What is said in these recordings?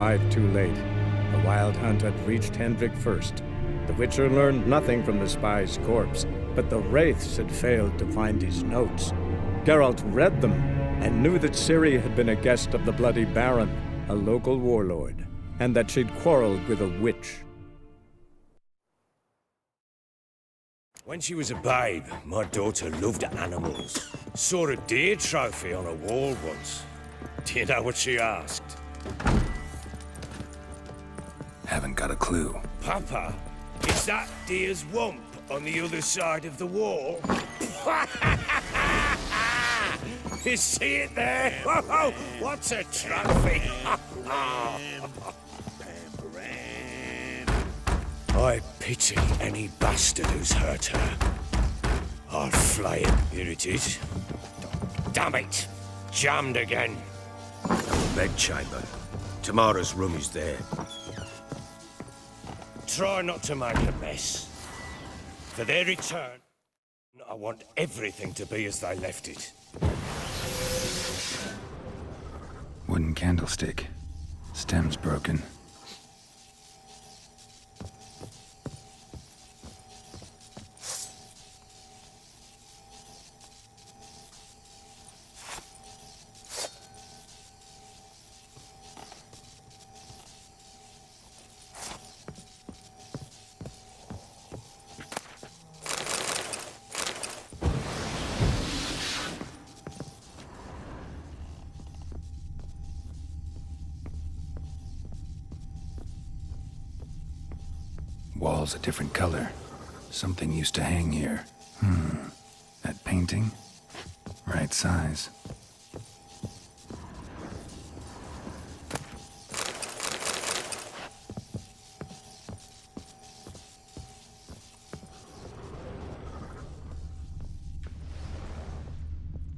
arrived too late. The Wild Hunt had reached Hendrik first. The Witcher learned nothing from the spy's corpse, but the Wraiths had failed to find his notes. Geralt read them and knew that Ciri had been a guest of the Bloody Baron, a local warlord, and that she'd quarreled with a witch. When she was a babe, my daughter loved animals. Saw a deer trophy on a wall once. Do you know what she asked? Haven't got a clue. Papa, is that deer's wump on the other side of the wall? You see it there? Whoa, what's a trophy? I pity any bastard who's hurt her. I'll flay him. Here it is. Damn it! Jammed again. Bedchamber. Tamara's room is there. Try not to make a mess. For their return, I want everything to be as they left it. Wooden candlestick. Stem's broken. Wall's a different color. Something used to hang here. That painting? Right size.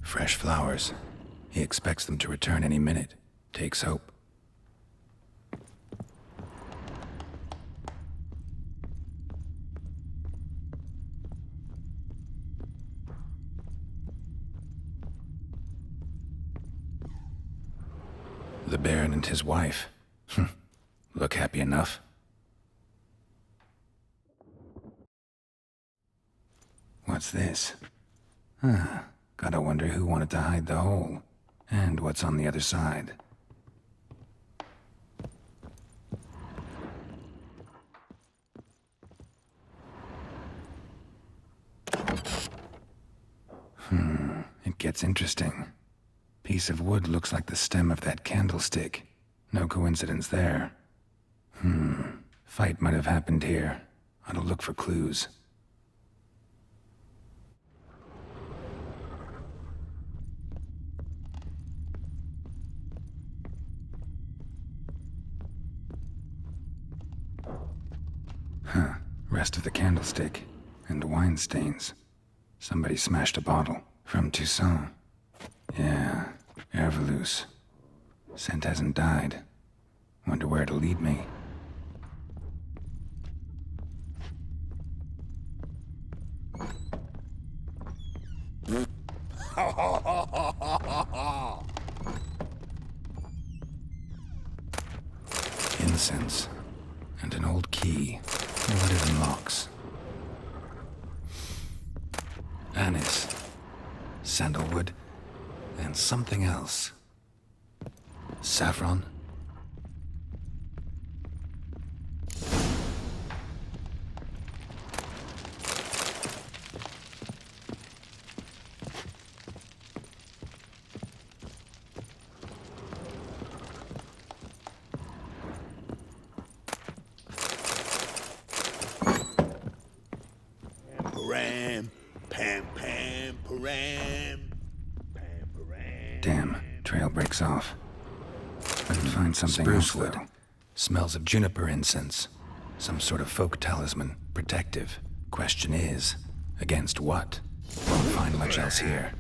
Fresh flowers. He expects them to return any minute. Takes hope. The Baron and his wife. Look happy enough. What's this? Gotta wonder who wanted to hide the hole. And what's on the other side. It gets interesting. Piece of wood looks like the stem of that candlestick. No coincidence there. Fight might have happened here. Ought to look for clues. Rest of the candlestick. And wine stains. Somebody smashed a bottle. From Toussaint. Yeah, Ervelus. Scent hasn't died. Wonder where it'll lead me. Incense. And an old key. What it unlocks. Anise. Sandalwood. And something else. Saffron? Damn, trail breaks off. I can find something else, though. Smells of juniper incense. Some sort of folk talisman. Protective. Question is, against what? Won't find much else here.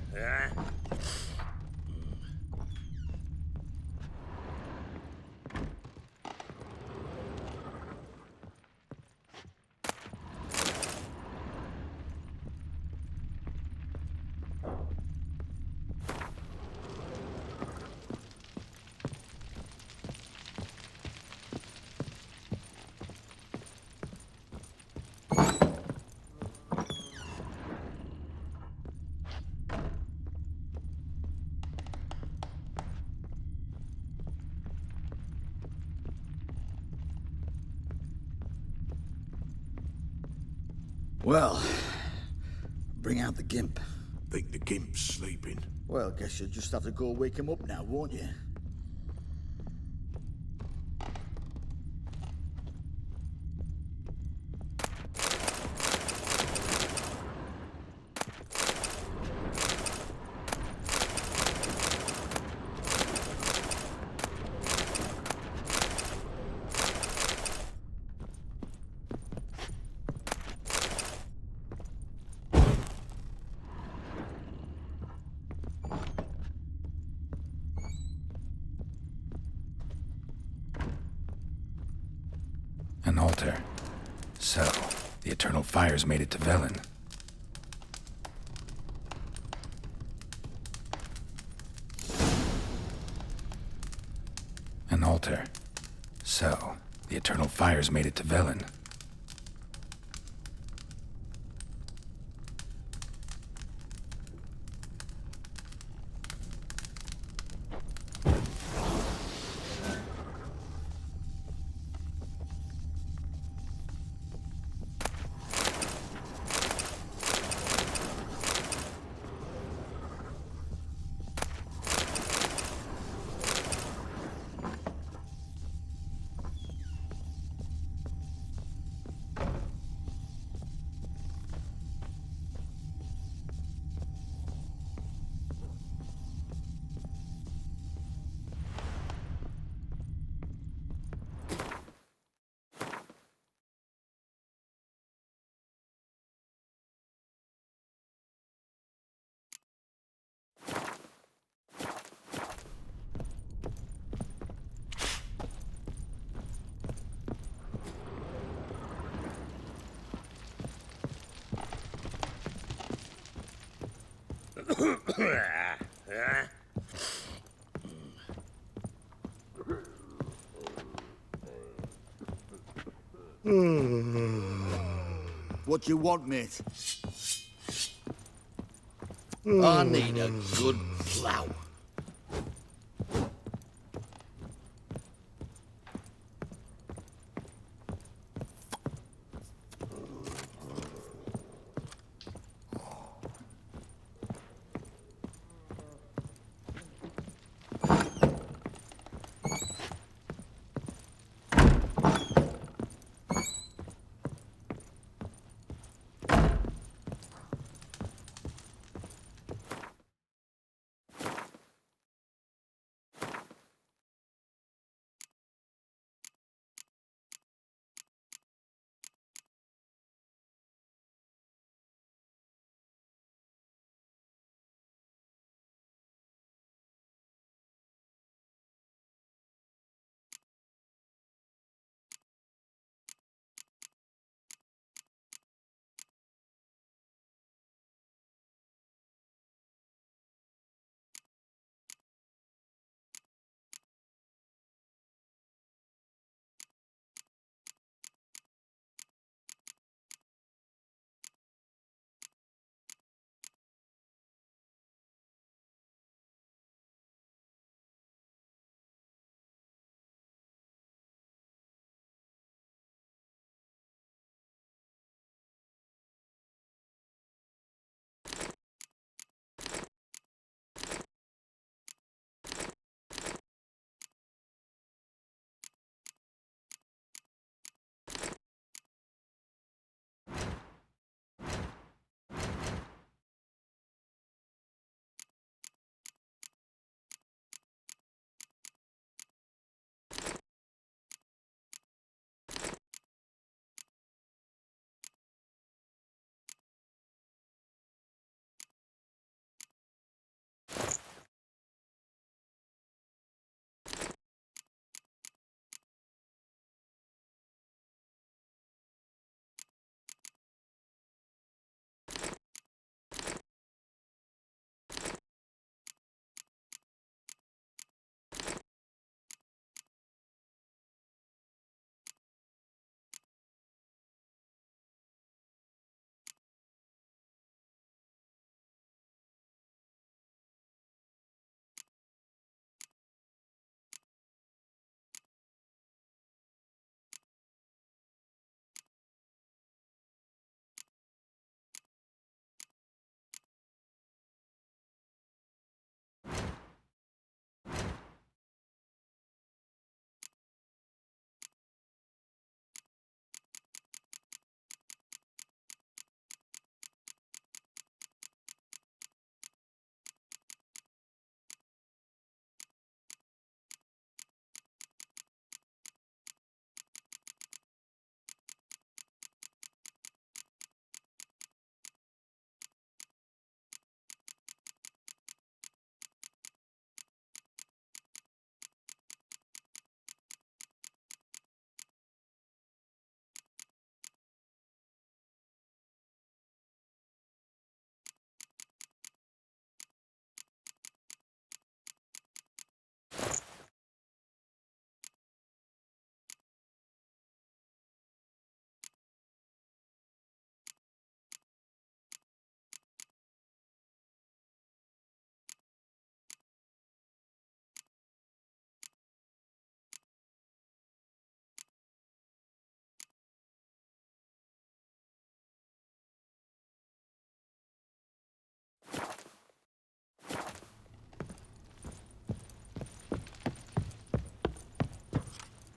Well, bring out the gimp. Think the gimp's sleeping? Well, guess you'll just have to go wake him up now, won't you? An altar. So, the Eternal Fires made it to Velen. An altar. So, the Eternal Fires made it to Velen. What you want, mate? I need a good plough.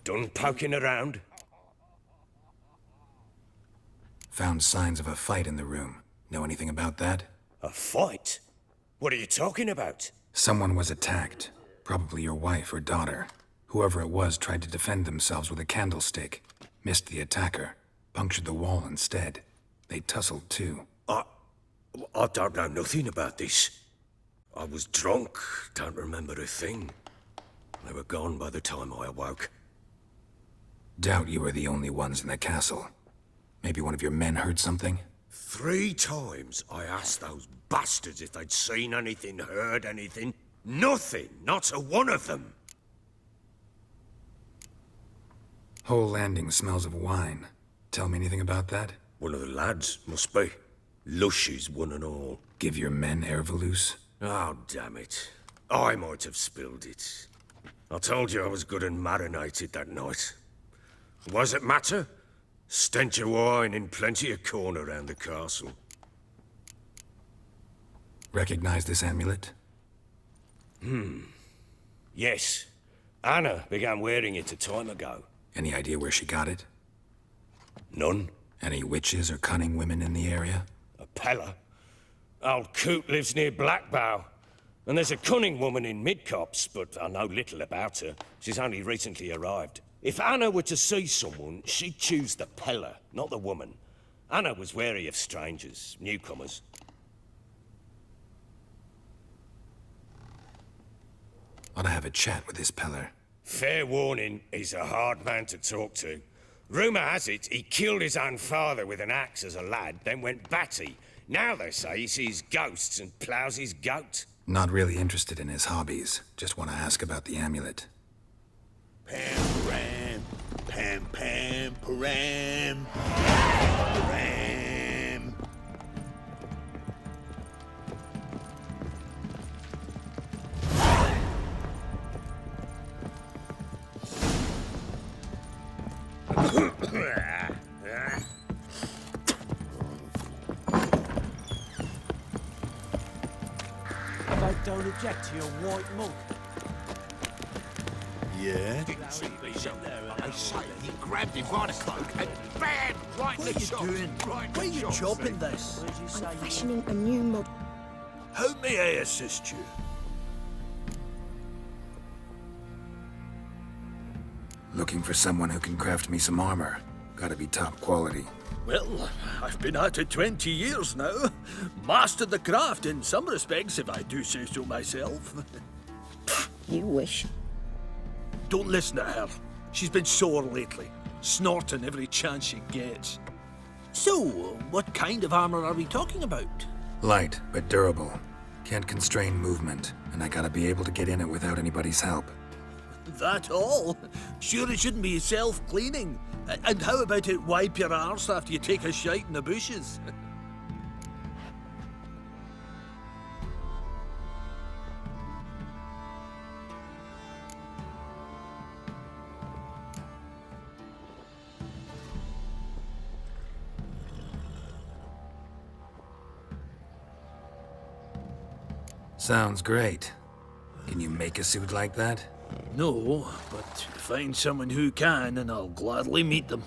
Done poking around? Found signs of a fight in the room. Know anything about that? A fight? What are you talking about? Someone was attacked. Probably your wife or daughter. Whoever it was tried to defend themselves with a candlestick. Missed the attacker. Punctured the wall instead. They tussled too. I don't know nothing about this. I was drunk, don't remember a thing. They were gone by the time I awoke. Doubt you were the only ones in the castle. Maybe one of your men heard something? 3 times I asked those bastards if they'd seen anything, heard anything. Nothing, not a one of them. Whole landing smells of wine. Tell me anything about that? One of the lads, must be. Lushes, one and all. Give your men Ervelus? Oh, damn it. I might have spilled it. I told you I was good and marinated that night. Was it matter? Stench of wine in plenty of corn around the castle. Recognize this amulet? Yes. Anna began wearing it a time ago. Any idea where she got it? None. Any witches or cunning women in the area? A Pella. Old Coot lives near Blackbow. And there's a cunning woman in Midcopse, but I know little about her. She's only recently arrived. If Anna were to see someone, she'd choose the Pella, not the woman. Anna was wary of strangers, newcomers. Ought to have a chat with this Peller. Fair warning, he's a hard man to talk to. Rumour has it he killed his own father with an axe as a lad, then went batty. Now they say he sees ghosts and ploughs his goat. Not really interested in his hobbies. Just want to ask about the amulet. Pam, pam, pam, pam, pam. I don't object to your white monk. Yeah? I say he grabbed him by the cloak and bam! Right in the shot. Right Why are in the you shot. chopping this? What did you say? I'm fashioning a new model. How may I assist you? Looking for someone who can craft me some armor. Gotta be top quality. Well, I've been at it 20 years now. Mastered the craft in some respects, if I do say so myself. You wish. Don't listen to her. She's been sore lately, snorting every chance she gets. So, what kind of armor are we talking about? Light, but durable. Can't constrain movement, and I gotta be able to get in it without anybody's help. That all? Sure it shouldn't be self-cleaning. And how about it wipe your arse after you take a shite in the bushes? Sounds great. Can you make a suit like that? No, but find someone who can and I'll gladly meet them.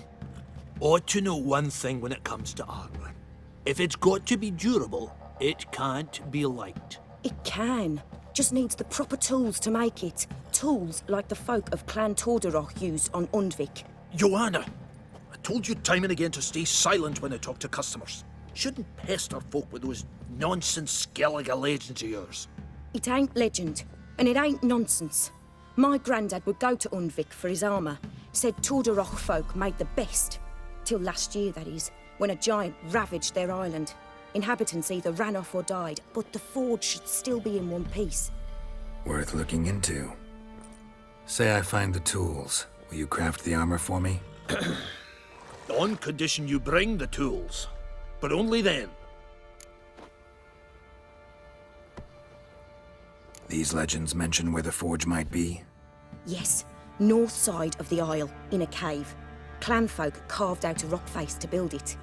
Ought to know one thing when it comes to armor. If it's got to be durable, it can't be light. It can. Just needs the proper tools to make it. Tools like the folk of Clan Tordaroch use on Undvik. Joanna, I told you time and again to stay silent when I talk to customers. Shouldn't pester folk with those nonsense Skellige legends of yours. It ain't legend, and it ain't nonsense. My granddad would go to Undvik for his armour. Said Tordaroch folk made the best. Till last year, that is, when a giant ravaged their island. Inhabitants either ran off or died, but the forge should still be in one piece. Worth looking into. Say I find the tools. Will you craft the armor for me? On condition you bring the tools. But only then. These legends mention where the forge might be? Yes, north side of the isle, in a cave. Clanfolk carved out a rock face to build it.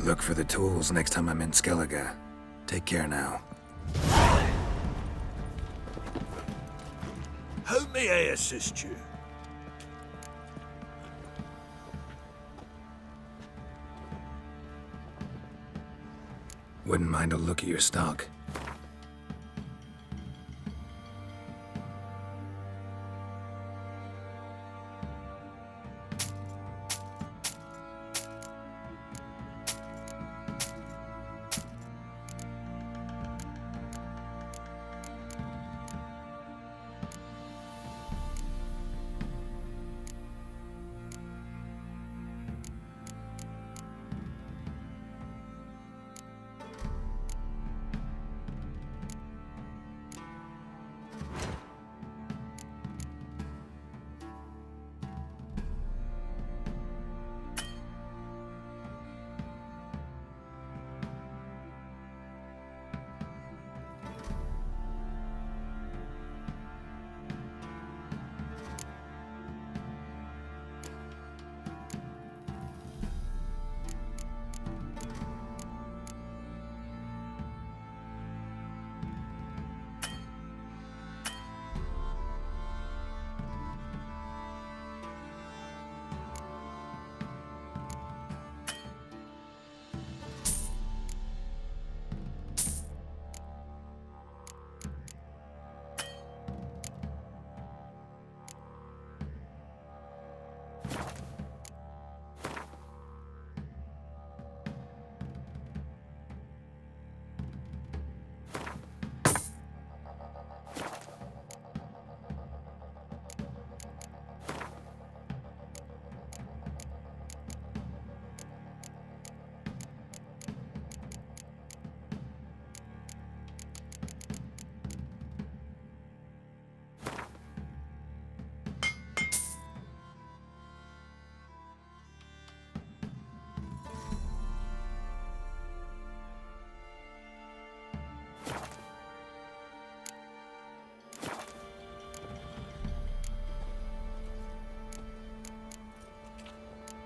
Look for the tools next time I'm in Skellige. Take care now. How may I assist you? Wouldn't mind a look at your stock.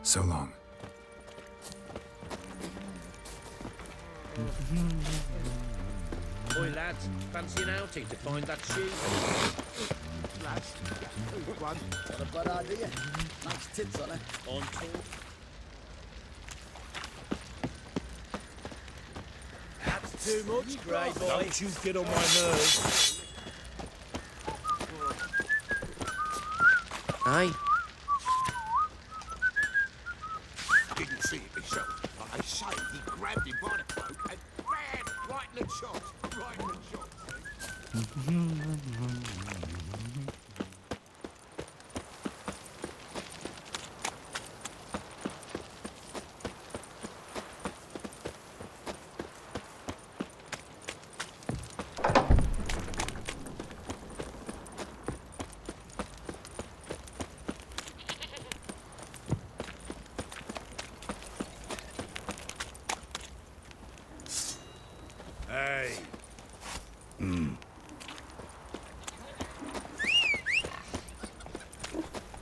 So long. Oi, lads, fancy an outing to find that sheep? Lads, one. Got a bad idea. Nice tits on her. On tour? That's too much, grey boy. Don't you get on my nerves. Aye. Didn't see it myself, but I say he grabbed him by the cloak and bam! Right in the shot. Right in the shot. Hey.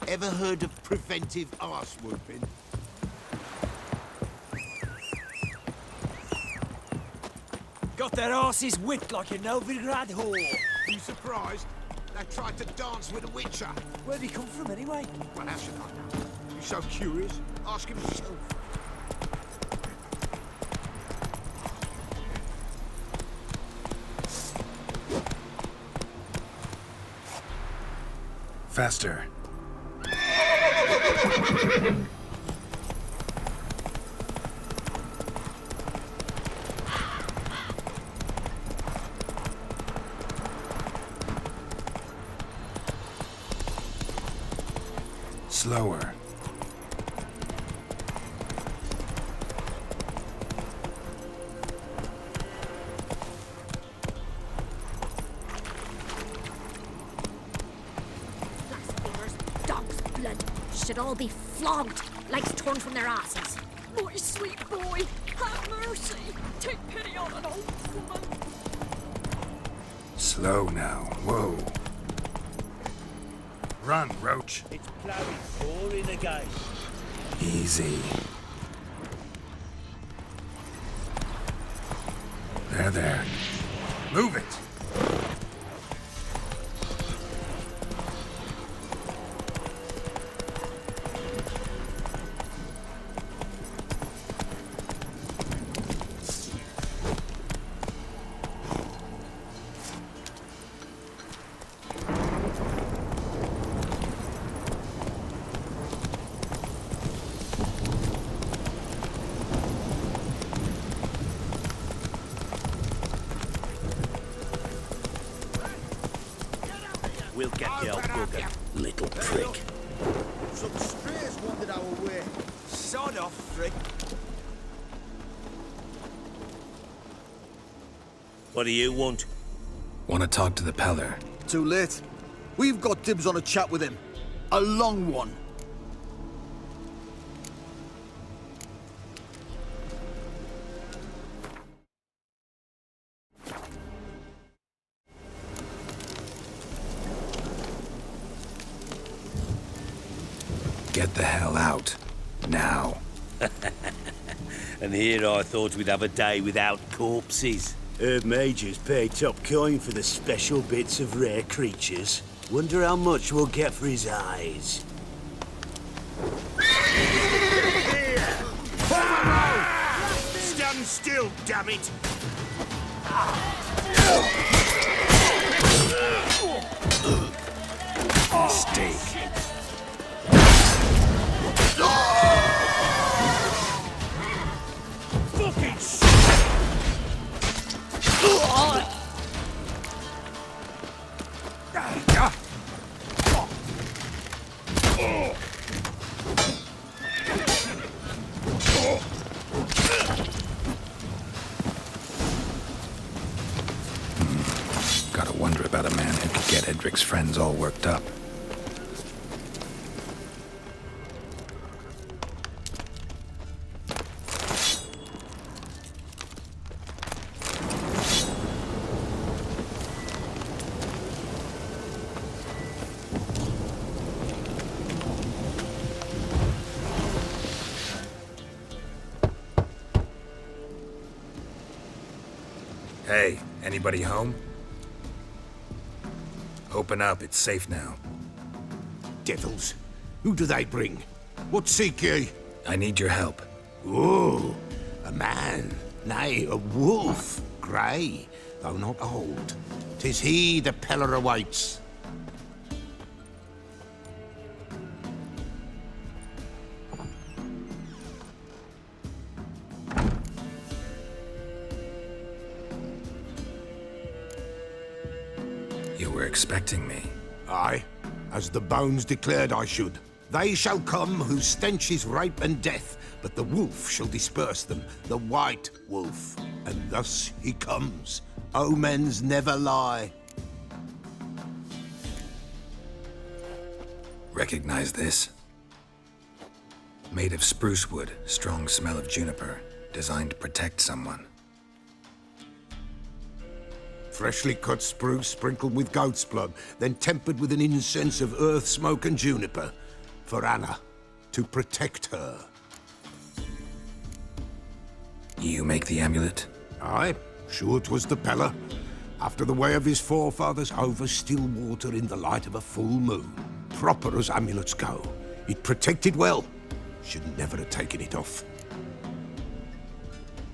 Ever heard of preventive arse whooping? Got their asses whipped like a Novigrad whore. You surprised? They tried to dance with a witcher. Where'd he come from anyway? Well, how should I know? You so curious? Ask him yourself. Faster. Slower. Blasphemers, dog's blood, should all be flogged, legs torn from their asses. My sweet boy, have mercy. Take pity on an old woman. Slow now. Whoa. Run, Roach. It's ploughing boring again. Easy. There. Move it. bargain, little prick. Some strays wandered our way. Sod off, Frick. What do you want? Want to talk to the Peller? Too late. We've got dibs on a chat with him. A long one. Get the hell out. Now. And here I thought we'd have a day without corpses. Herb Majors pay top coin for the special bits of rare creatures. Wonder how much we'll get for his eyes. Stand still, damn it! Mistake. Fucking Gotta wonder about a man who could get Edric's friends all worked up. Hey, anybody home? Open up, it's safe now. Devils. Who do they bring? What seek ye? I need your help. Oh, a man. Nay, a wolf. Grey, though not old. 'Tis he the Peller awaits. You were expecting me. Aye, as the bones declared I should. They shall come whose stench is rape and death, but the wolf shall disperse them, the white wolf. And thus he comes. Omens never lie. Recognize this? Made of spruce wood, strong smell of juniper, designed to protect someone. Freshly cut spruce sprinkled with goat's blood, then tempered with an incense of earth, smoke, and juniper. For Anna, to protect her. You make the amulet? Aye, sure 'twas the Peller. After the way of his forefathers, over still water in the light of a full moon. Proper as amulets go. It protected well. Should never have taken it off.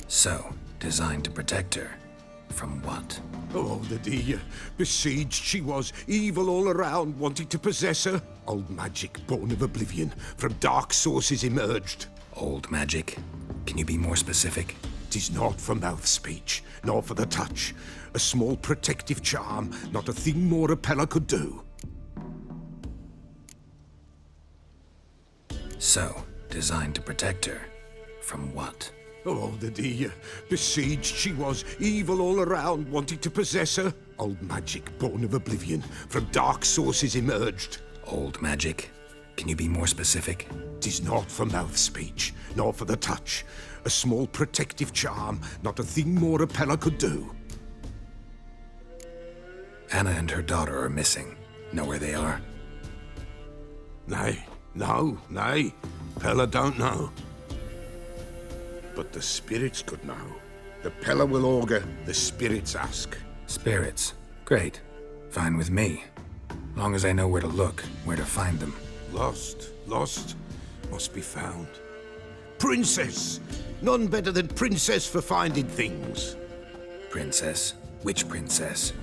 So, designed to protect her. From what? Oh, the dear. Besieged she was, evil all around, wanting to possess her. Old magic, born of oblivion, from dark sources emerged. Old magic? Can you be more specific? 'Tis not for mouth speech, nor for the touch. A small protective charm, not a thing more a Peller could do. So, designed to protect her. From what? Oh, the dear. Besieged she was, evil all around, wanting to possess her. Old magic, born of oblivion, from dark sources emerged. Old magic? Can you be more specific? 'Tis not for mouth speech, nor for the touch. A small protective charm, not a thing more a Peller could do. Anna and her daughter are missing. Know where they are? Nay, nay. Peller don't know. But the spirits could know. The Peller will augur, the spirits ask. Spirits? Great. Fine with me. Long as I know where to look, where to find them. Lost, must be found. Princess! None better than Princess for finding things. Princess? Which princess?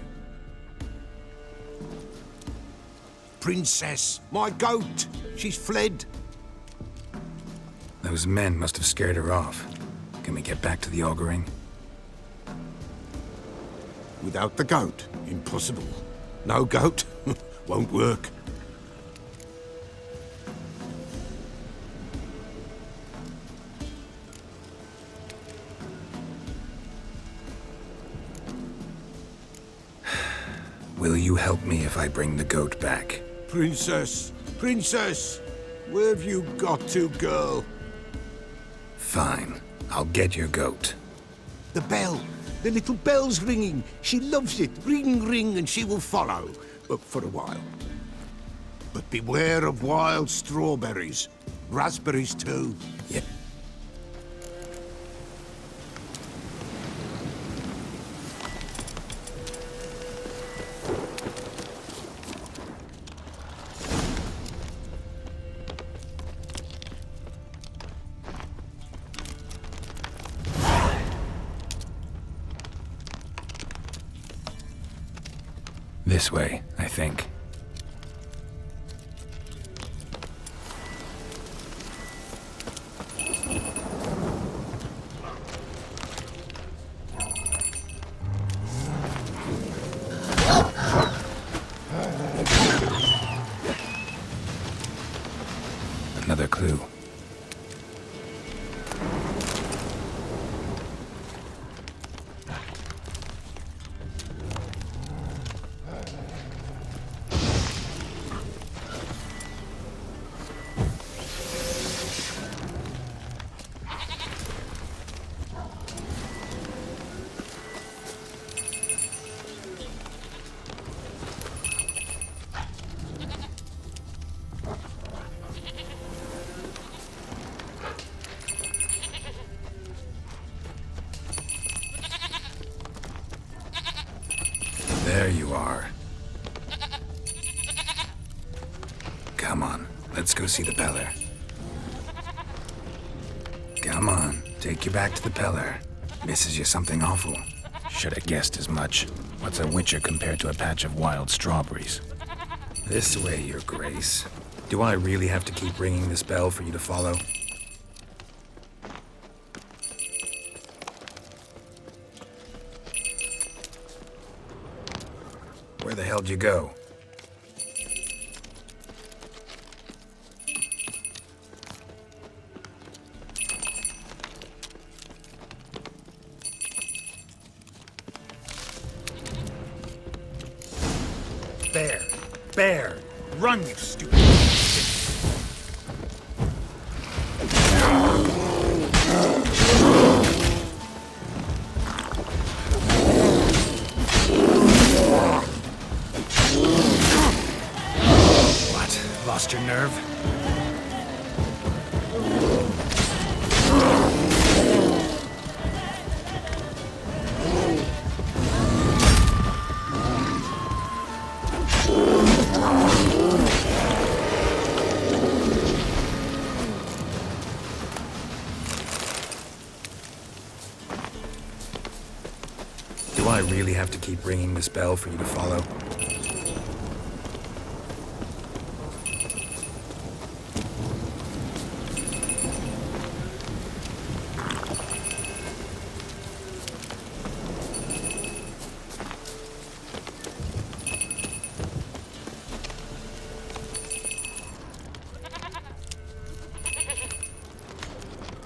Princess, my goat! She's fled. Those men must have scared her off. Can we get back to the auguring? Without the goat, impossible. No goat, won't work. Will you help me if I bring the goat back? Princess! Princess! Where have you got to, girl? Fine. I'll get your goat. The bell! The little bell's ringing. She loves it. Ring, ring, and she will follow. But for a while. But beware of wild strawberries. Raspberries, too. Yep. This way, I think. Another clue. There you are. Come on, let's go see the Peller. Come on, take you back to the Peller. Misses you something awful. Should have guessed as much. What's a witcher compared to a patch of wild strawberries? This way, your grace. Do I really have to keep ringing this bell for you to follow? Where the hell'd you go? Bear! Bear! Run, you stupid... Lost your nerve? Do I really have to keep ringing this bell for you to follow?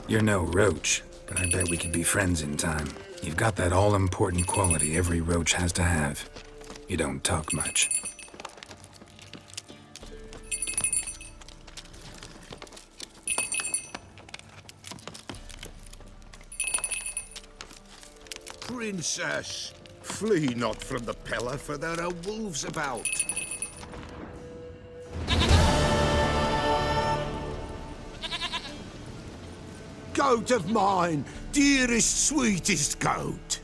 You're no roach, but I bet we could be friends in time. You've got that all-important quality every roach has to have. You don't talk much. Princess, flee not from the Peller, for there are wolves about. Goat of mine, dearest, sweetest goat.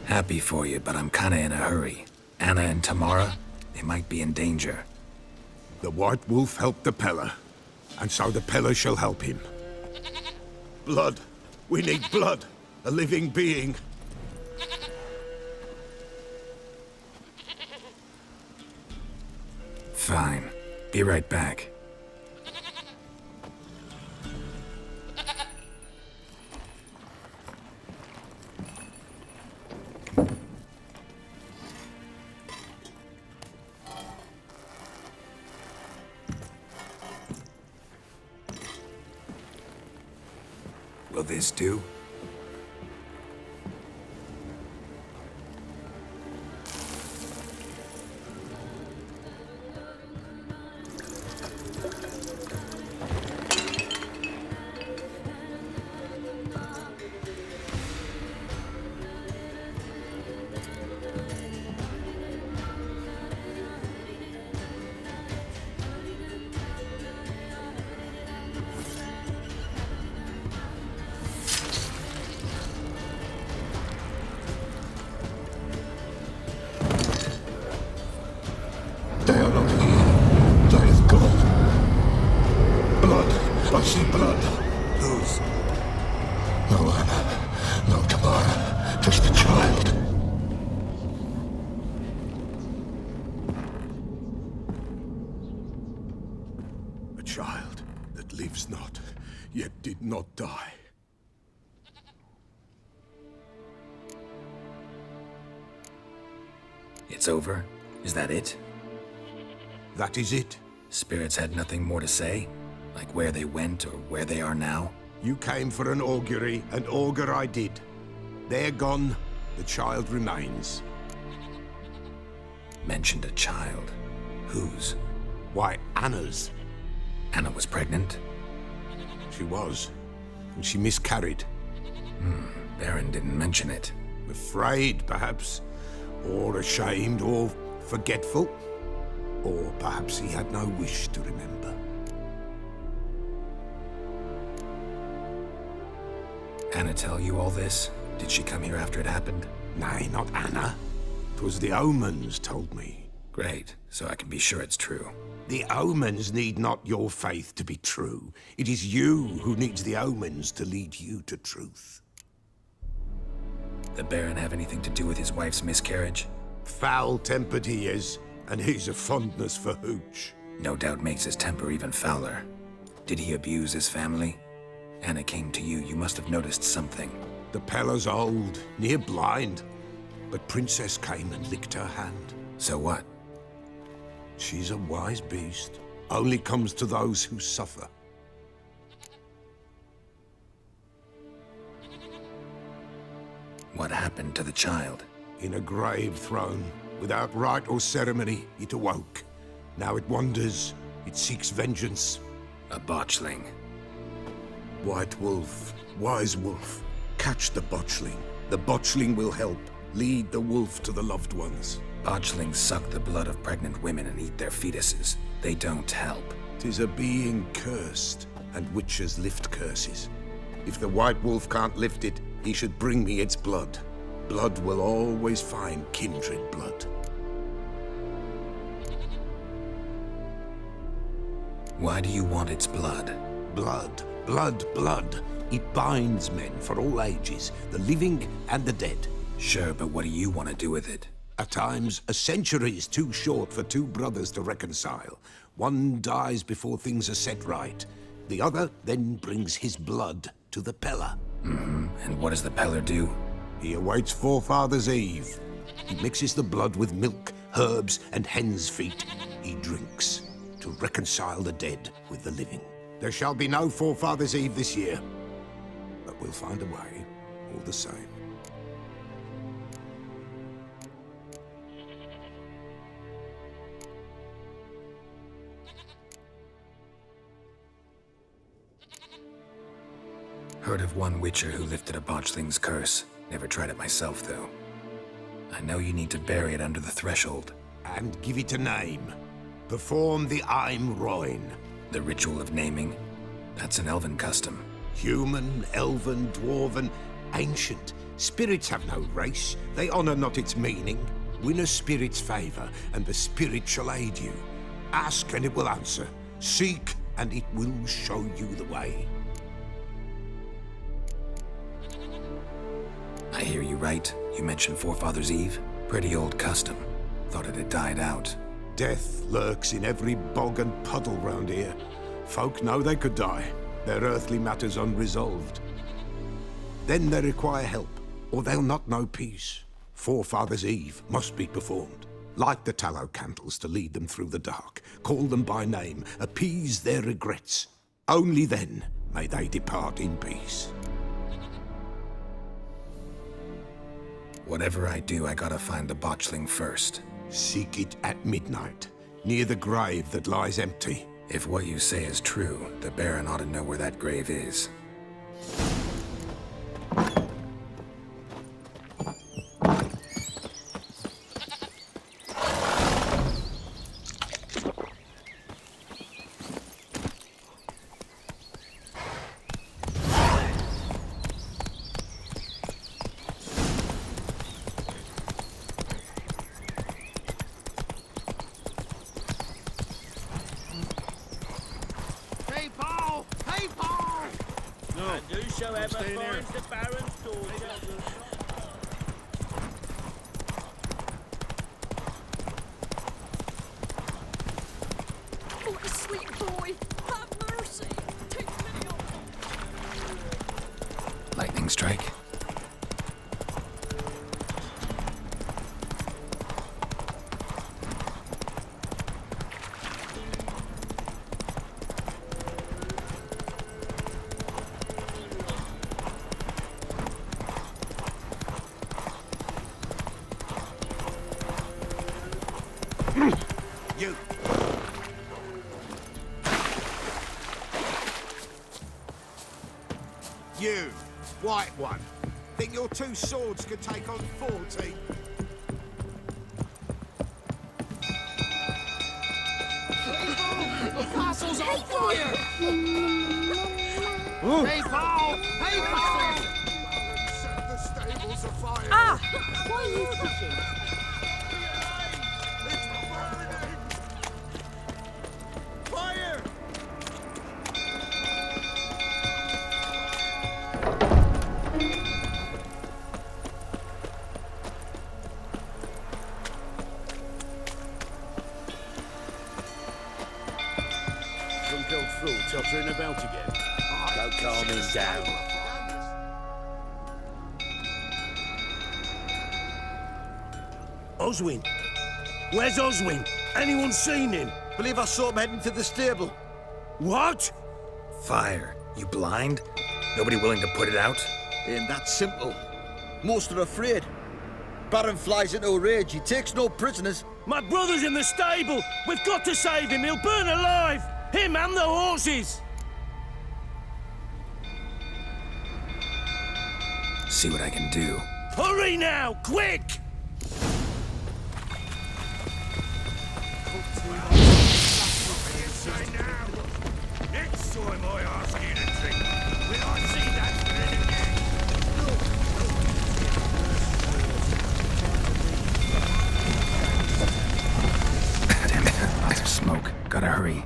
Happy for you, but I'm kinda in a hurry. Anna and Tamara, they might be in danger. The White Wolf helped the Peller, and so the Peller shall help him. Blood. We need blood. A living being. Fine. Be right back. Will this do? They are not here. They have gone. Blood. I see blood. Whose? No Anna. No Tamara. Just the child. A child that lives not, yet did not die. It's over? Is that it? That is it. Spirits had nothing more to say? Like where they went or where they are now? You came for an augury, and augur I did. They're gone. The child remains. Mentioned a child. Whose? Why, Anna's. Anna was pregnant? She was. And she miscarried. Baron didn't mention it. Afraid, perhaps. Or ashamed, or forgetful. Or perhaps he had no wish to remember. Anna tell you all this? Did she come here after it happened? Nay, not Anna. 'Twas the omens told me. Great, so I can be sure it's true. The omens need not your faith to be true. It is you who needs the omens to lead you to truth. The Baron have anything to do with his wife's miscarriage? Foul-tempered he is, and he's a fondness for hooch. No doubt makes his temper even fouler. Did he abuse his family? Anna came to you, you must have noticed something. The Pella's old, near blind, but Princess came and licked her hand. So what? She's a wise beast. Only comes to those who suffer. What happened to the child? In a grave thrown, without rite or ceremony, it awoke. Now it wanders, it seeks vengeance. A botchling. White Wolf, Wise Wolf, catch the botchling. The botchling will help, lead the wolf to the loved ones. Botchlings suck the blood of pregnant women and eat their fetuses. They don't help. 'Tis a being cursed, and witches lift curses. If the White Wolf can't lift it, he should bring me its blood. Blood will always find kindred blood. Why do you want its blood? Blood, blood, blood. It binds men for all ages, the living and the dead. Sure, but what do you want to do with it? At times, a century is too short for two brothers to reconcile. One dies before things are set right. The other then brings his blood to the Pella. And what does the Peller do? He awaits Forefathers' Eve. He mixes the blood with milk, herbs, and hen's feet. He drinks to reconcile the dead with the living. There shall be no Forefathers' Eve this year, but we'll find a way, all the same. Heard of one witcher who lifted a botchling's curse. Never tried it myself, though. I know you need to bury it under the threshold. And give it a name. Perform the Aim Roin. The ritual of naming? That's an elven custom. Human, elven, dwarven, ancient. Spirits have no race. They honor not its meaning. Win a spirit's favor, and the spirit shall aid you. Ask, and it will answer. Seek, and it will show you the way. I hear you right. You mentioned Forefathers' Eve? Pretty old custom. Thought it had died out. Death lurks in every bog and puddle round here. Folk know they could die, their earthly matters unresolved. Then they require help, or they'll not know peace. Forefathers' Eve must be performed. Light the tallow candles to lead them through the dark. Call them by name, appease their regrets. Only then may they depart in peace. Whatever I do, I gotta find the botchling first. Seek it at midnight, near the grave that lies empty. If what you say is true, the Baron ought to know where that grave is. Oh, sweet boy, have mercy. Take pity on me. Lightning strike? You! You, white one. Think your two swords could take on 40? Castle's on fire! Hey, Paul! Hey, Paul! Set the stables afire! Ah! Why are you pushing? It's burning! Fire! Drunk old fool tottering about again. Go calm him down. Oswin? Where's Oswin? Anyone seen him? Believe I saw him heading to the stable. What? Fire. You blind? Nobody willing to put it out? Ain't that simple. Most are afraid. Baron flies into a rage. He takes no prisoners. My brother's in the stable. We've got to save him. He'll burn alive. Him and the horses. See what I can do. Hurry now, quick! Next time I ask you to drink, will I see that grin again? Damn it. Lots of smoke. Gotta hurry.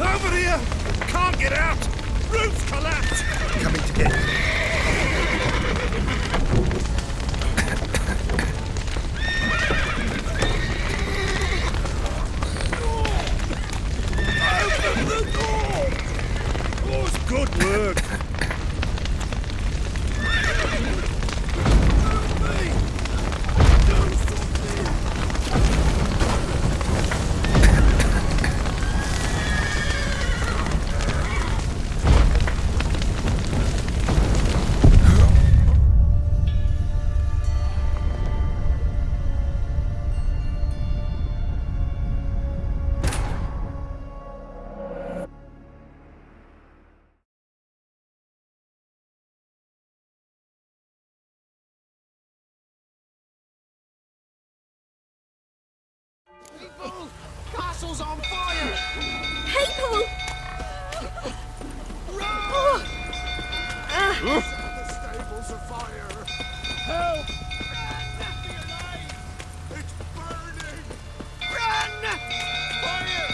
Over here! Can't get out! Roof's collapsed! Coming to get you. Open the door! Oh, it's good work! People! Castle's on fire! People! Run! Set the stables afire! Help! It's burning! Run! Fire!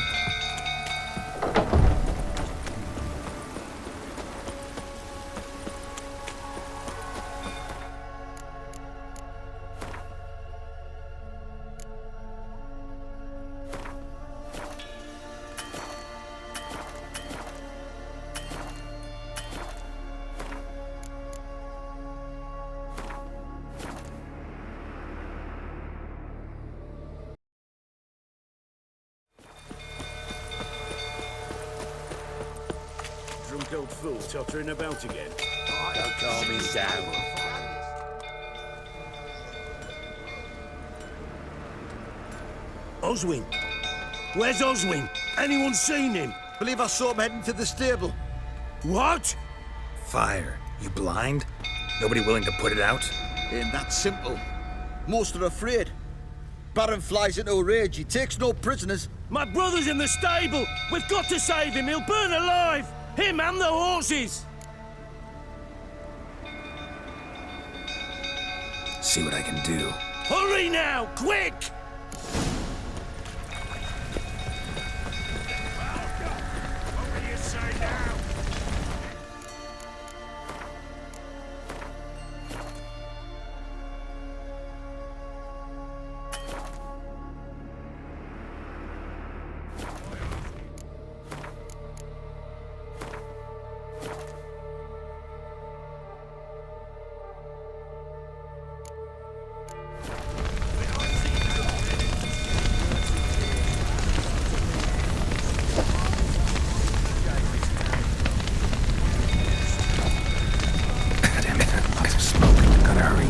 old fool tottering about again. Don't calm me down. Oswin! Where's Oswin? Anyone seen him? Believe I saw him heading to the stable. What? Fire. You blind? Nobody willing to put it out? Ain't that simple. Most are afraid. Baron flies into a rage. He takes no prisoners. My brother's in the stable! We've got to save him! He'll burn alive! Him and the horses! See what I can do. Hurry now! Quick! What will you say now? Damn it, lots of smoke. Gotta hurry.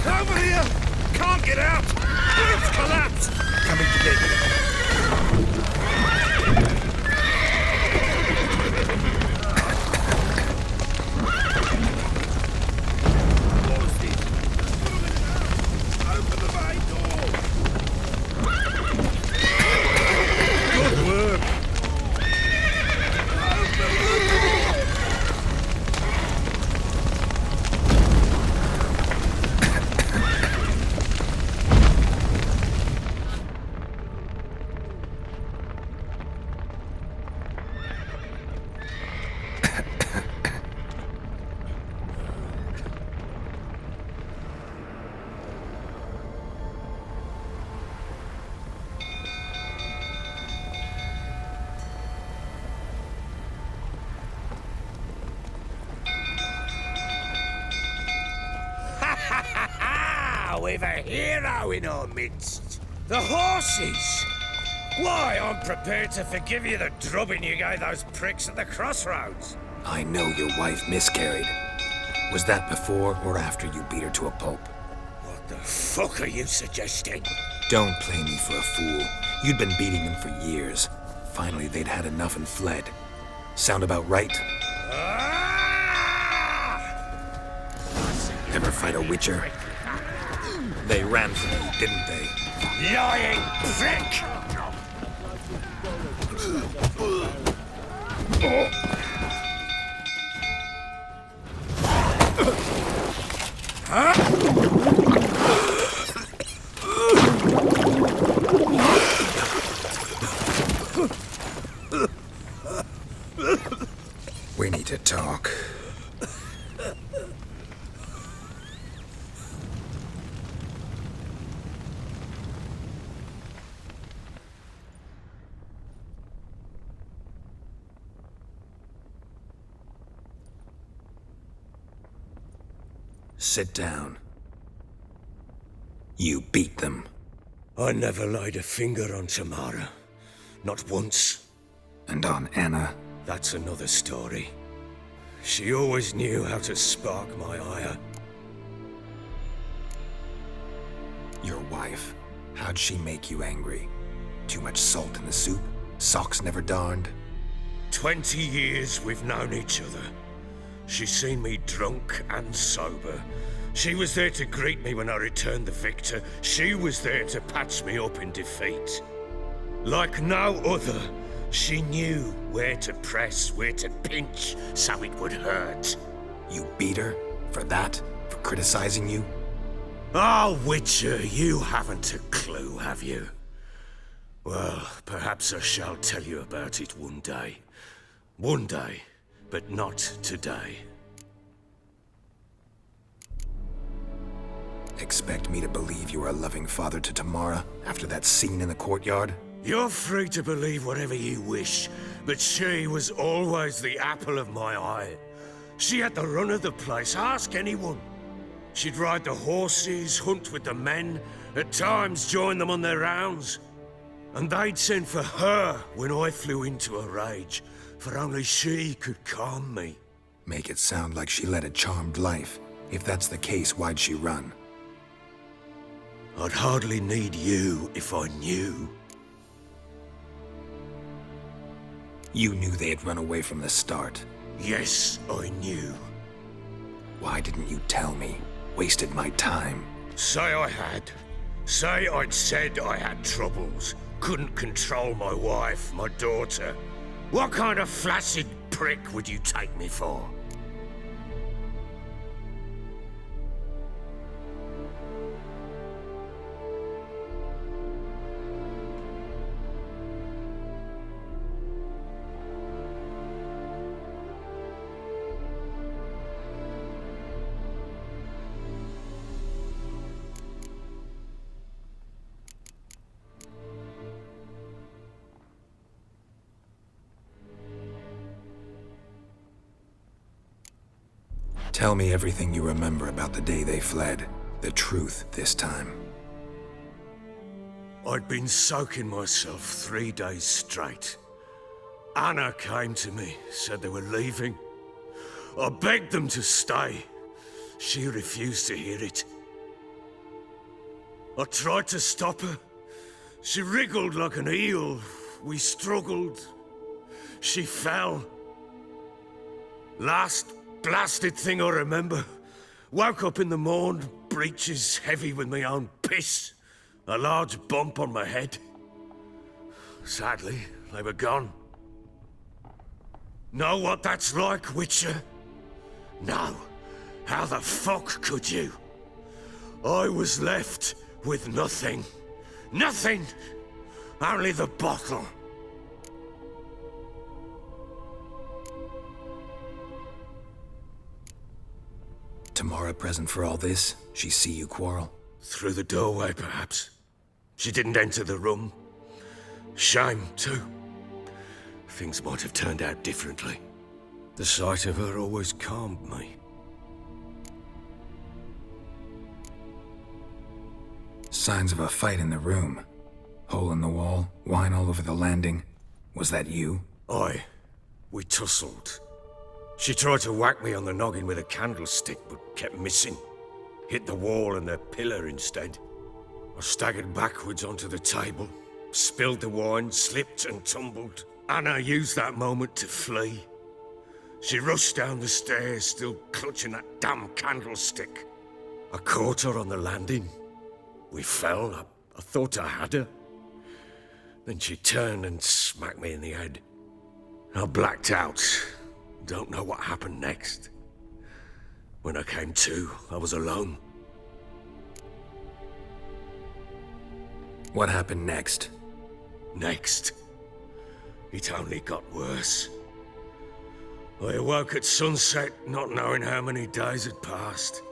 Over here! Can't get out! It's collapsed! Coming to get you. Open the main door! Good work! Open the door! We've a hero in our midst. The horses! Why, I'm prepared to forgive you the drubbing you gave those pricks at the crossroads. I know your wife miscarried. Was that before or after you beat her to a pulp? What the fuck are you suggesting? Don't play me for a fool. You'd been beating them for years. Finally, they'd had enough and fled. Sound about right? Ever fight a witcher? They ran from you, didn't they? Lying prick! We need to talk. Sit down. You beat them. I never laid a finger on Tamara. Not once. And on Anna? That's another story. She always knew how to spark my ire. Your wife. How'd she make you angry? Too much salt in the soup? Socks never darned? 20 years we've known each other. She's seen me drunk and sober. She was there to greet me when I returned the victor. She was there to patch me up in defeat. Like no other, she knew where to press, where to pinch, so it would hurt. You beat her? For that? For criticizing you? Oh, Witcher, you haven't a clue, have you? Well, perhaps I shall tell you about it one day. One day, but not today. Expect me to believe you were a loving father to Tamara after that scene in the courtyard? You're free to believe whatever you wish, but she was always the apple of my eye. She had the run of the place, ask anyone. She'd ride the horses, hunt with the men, at times join them on their rounds. And they'd send for her when I flew into a rage, for only she could calm me. Make it sound like she led a charmed life. If that's the case, why'd she run? I'd hardly need you if I knew. You knew they'd run away from the start. Yes, I knew. Why didn't you tell me? Wasted my time. Say I had. Say I'd said I had troubles. Couldn't control my wife, my daughter. What kind of flaccid prick would you take me for? Tell me everything you remember about the day they fled. The truth this time. I'd been soaking myself 3 days straight. Anna came to me, said they were leaving. I begged them to stay. She refused to hear it. I tried to stop her. She wriggled like an eel. We struggled. She fell. Last blasted thing I remember. Woke up in the morn, breeches heavy with my own piss. A large bump on my head. Sadly, they were gone. Know what that's like, Witcher? No. How the fuck could you? I was left with nothing. Nothing! Only the bottle. Tamara present for all this? She see you quarrel? Through the doorway, perhaps. She didn't enter the room. Shame, too. Things might have turned out differently. The sight of her always calmed me. Signs of a fight in the room. Hole in the wall, wine all over the landing. Was that you? Aye. We tussled. She tried to whack me on the noggin with a candlestick, but kept missing. Hit the wall and the pillar instead. I staggered backwards onto the table, spilled the wine, slipped and tumbled. Anna used that moment to flee. She rushed down the stairs, still clutching that damn candlestick. I caught her on the landing. We fell. I thought I had her. Then she turned and smacked me in the head. I blacked out. Don't know what happened next. When I came to, I was alone. What happened next? Next? It only got worse. I awoke at sunset, not knowing how many days had passed.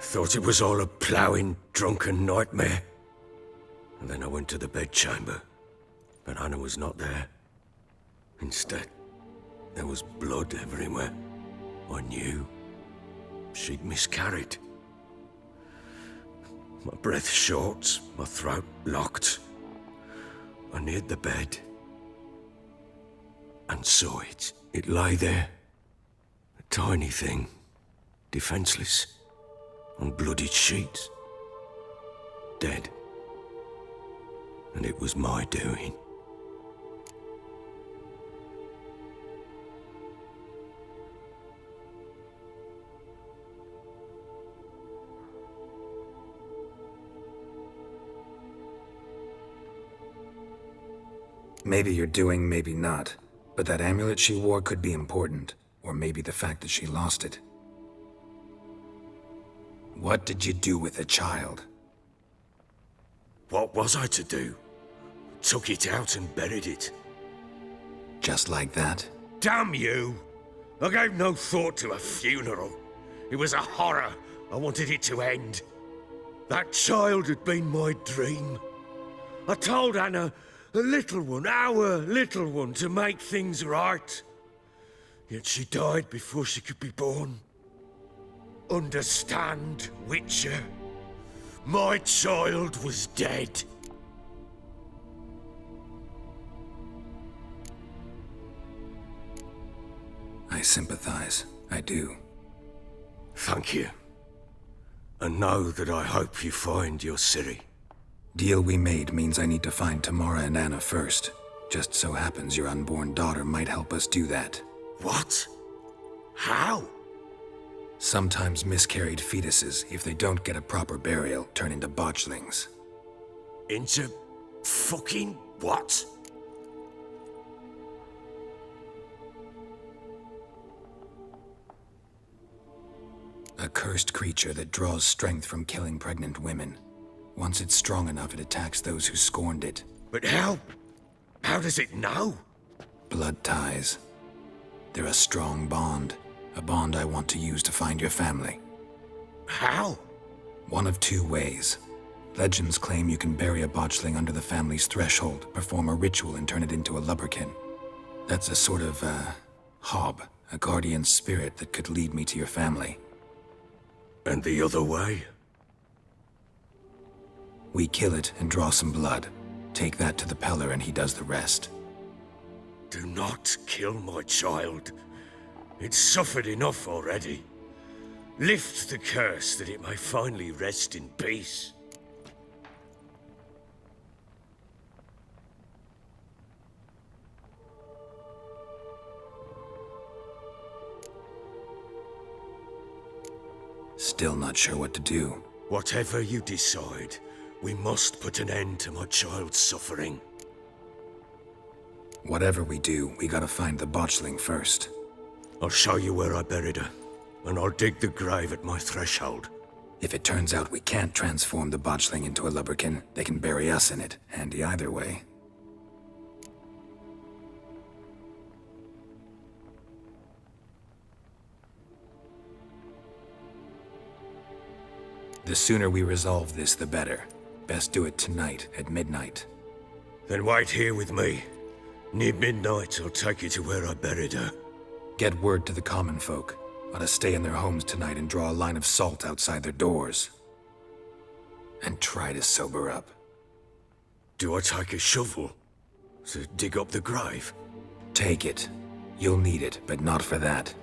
Thought it was all a ploughing, drunken nightmare. And then I went to the bedchamber, but Anna was not there. Instead, there was blood everywhere. I knew. She'd miscarried. My breath short, my throat locked. I neared the bed and saw it. It lay there. A tiny thing, defenseless, on bloodied sheets. Dead. And it was my doing. Maybe you're doing, maybe not. But that amulet she wore could be important. Or maybe the fact that she lost it. What did you do with the child? What was I to do? Took it out and buried it. Just like that? Damn you! I gave no thought to a funeral. It was a horror. I wanted it to end. That child had been my dream. I told Anna, the little one, our little one, to make things right. Yet she died before she could be born. understand, Witcher? My child was dead. I sympathize. I do. Thank you. And know that I hope you find your Ciri. Deal we made means I need to find Tamara and Anna first. Just so happens your unborn daughter might help us do that. What? How? Sometimes miscarried fetuses, if they don't get a proper burial, turn into botchlings. Into fucking what? A cursed creature that draws strength from killing pregnant women. Once it's strong enough, it attacks those who scorned it. But how? How does it know? Blood ties. They're a strong bond. A bond I want to use to find your family. How? One of two ways. Legends claim you can bury a botchling under the family's threshold, perform a ritual and turn it into a lubberkin. That's a sort of, hob, a guardian spirit that could lead me to your family. And the other way? We kill it and draw some blood. Take that to the Peller and he does the rest. Do not kill my child. It's suffered enough already. Lift the curse that it may finally rest in peace. Still not sure what to do. Whatever you decide, we must put an end to my child's suffering. Whatever we do, we gotta find the botchling first. I'll show you where I buried her, and I'll dig the grave at my threshold. If it turns out we can't transform the botchling into a lubberkin, they can bury us in it. Handy either way. The sooner we resolve this, the better. Best do it tonight, at midnight. Then wait here with me. Near midnight, I'll take you to where I buried her. Get word to the common folk. Ought to stay in their homes tonight and draw a line of salt outside their doors. And try to sober up. Do I take a shovel to dig up the grave? Take it. You'll need it, but not for that.